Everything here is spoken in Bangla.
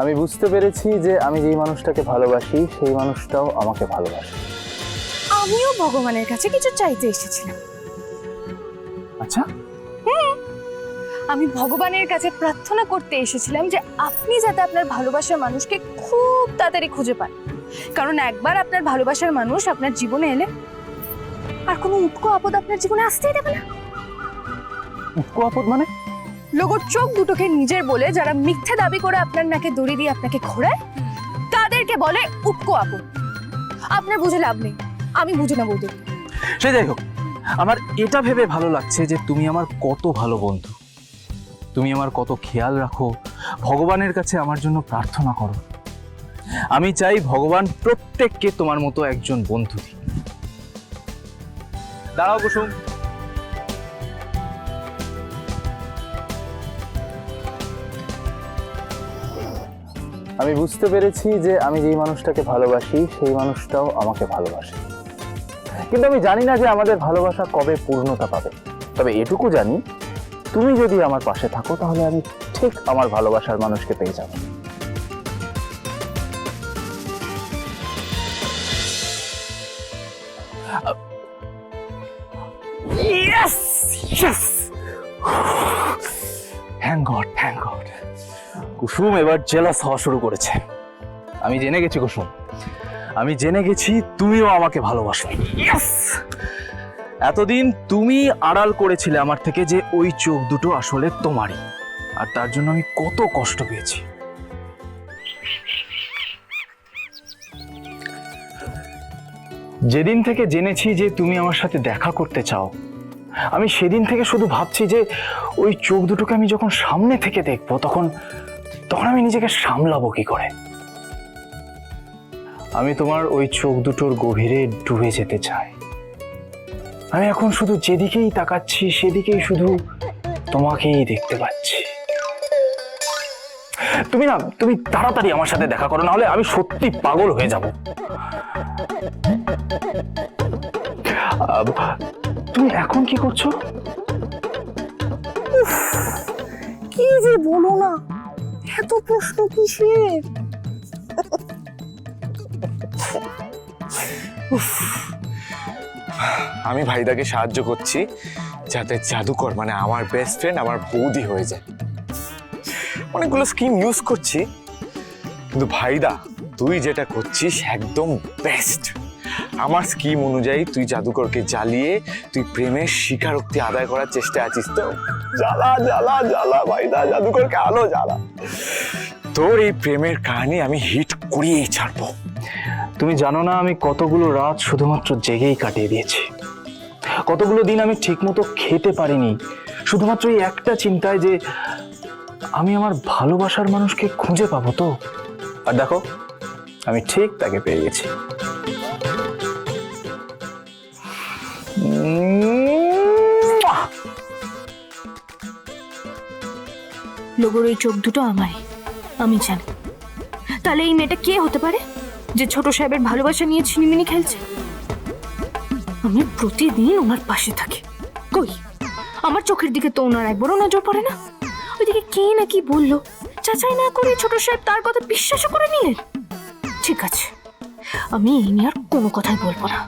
আমি বুঝতে পেরেছি যে আমি যেই মানুষটাকে ভালোবাসি সেই মানুষটাও আমাকে ভালোবাসে। আমিও ভগবানের কাছে কিছু চাইতে এসেছিলাম। আচ্ছা, আমি ভগবানের কাছে প্রার্থনা করতে এসেছিলাম যে আপনি যাতে আপনার ভালোবাসার মানুষকে খুব তাড়াতাড়ি খুঁজে পান, কারণ একবার আপনার ভালোবাসার মানুষ আপনার জীবনে এলে আর কোনো উটকো আপদ আপনার জীবনে আসতেই দেবে না। উটকো আপদ মানে? লোগোর চোখ দুটোকে নিজের বলে যারা মিথ্যে দাবি করে আপনার নাকে দড়ি দিয়ে আপনাকে ঘোরায় তাদেরকে বলে উটকো আপদ। আপনার বুঝে লাভ নেই, আমি বুঝে নেবো ওদের। সে যাই হোক, আমার এটা ভেবে ভালো লাগছে যে তুমি আমার কত ভালো বন্ধু, তুমি আমার কত খেয়াল রাখো, ভগবানের কাছে আমার জন্য প্রার্থনা করো। আমি চাই ভগবান প্রত্যেককে তোমার মতো একজন বন্ধু দিক। দাঁড়াও কুসুম। আমি বুঝতে পেরেছি যে আমি যেই মানুষটাকে ভালোবাসি সেই মানুষটাও আমাকে ভালোবাসে, কিন্তু আমি জানি না যে আমাদের ভালোবাসা কবে পূর্ণতা পাবে। তবে এটুকু জানি, তুমি যদি আমার পাশে থাকো তাহলে আমি ঠিক আমার ভালোবাসার মানুষকে পেয়ে যাব। Yes! Yes! Thank God, thank God. কুসুম এবার জেলাস হওয়া শুরু করেছে। আমি জেনে গেছি কুসুম, আমি জেনে গেছি তুমিও আমাকে ভালোবাসো। Yes! এতদিন তুমি আড়াল করেছিলে আমার থেকে যে ওই চোখ দুটো আসলে তোমারই, আর তার জন্য আমি কত কষ্ট পেয়েছি। যেদিন থেকে জেনেছি যে তুমি আমার সাথে দেখা করতে চাও, আমি সেদিন থেকে শুধু ভাবছি যে ওই চোখ দুটোকে আমি যখন সামনে থেকে দেখবো তখন আমি নিজেকে সামলাবো কি করে। আমি তোমার ওই চোখ দুটোর গভীরে ডুবে যেতে চাই। আমি এখন শুধু যেদিকেই তাকাচ্ছি সেদিকেই শুধু তোমাকেই দেখতে পাচ্ছি। তুমি তাড়াতাড়ি আমার সাথে দেখা করো, না হলে আমি সত্যি পাগল হয়ে যাব। তুমি এখন কি করছো? কি যে বলো না, এত প্রশ্ন কিসের? আমি ভাইদাকে সাহায্য করছি যাতে জাদুকর মানে আমার বেস্ট ফ্রেন্ড আমার বৌদি হয়ে যায়। অনেকগুলো স্কিম ইউজ করছি, কিন্তু ভাইদা তুই যেটা করছিস একদম বেস্ট। আমার স্কিম অনুযায়ী তুই জাদুকরকে জ্বালিয়ে তুই প্রেমের স্বীকারোক্তি আদায় করার চেষ্টা আছিস তো। জ্বালা জ্বালা জ্বালা ভাইদা, জাদুকরকে আলো জ্বালা। তোর এই প্রেমের কাহিনী আমি হিট করিয়েই ছাড়বো। তুমি জানো না আমি কতগুলো রাত শুধুমাত্র জেগেই কাটিয়ে দিয়েছি, কতগুলো দিন আমি ঠিকমতো খেতে পারিনি, শুধুমাত্র এই একটা চিন্তায় যে আমি আমার ভালোবাসার মানুষকে খুঁজে পাবো তো। আর দেখো আমি ঠিক তাকে পেয়ে গেছি। লোগোর এই চোখ দুটো আমারই, আমি জানি। তাহলে এই মেয়েটা কে হতে পারে যে ছোট সাহেবের ভালোবাসা নিয়ে ছিনিমিনি খেলছে? আমি প্রতিদিন ওনার পাশে থাকি, কই আমার চোখের দিকে তো ওনার একবারও নজর পড়ে না। ওইদিকে কে না কি বললো, যাচাই না করে ছোট সাহেব তার কথা বিশ্বাসও করে নিলেন। ঠিক আছে, আমি এই নিয়ে আর কোনো কথাই বলবো না।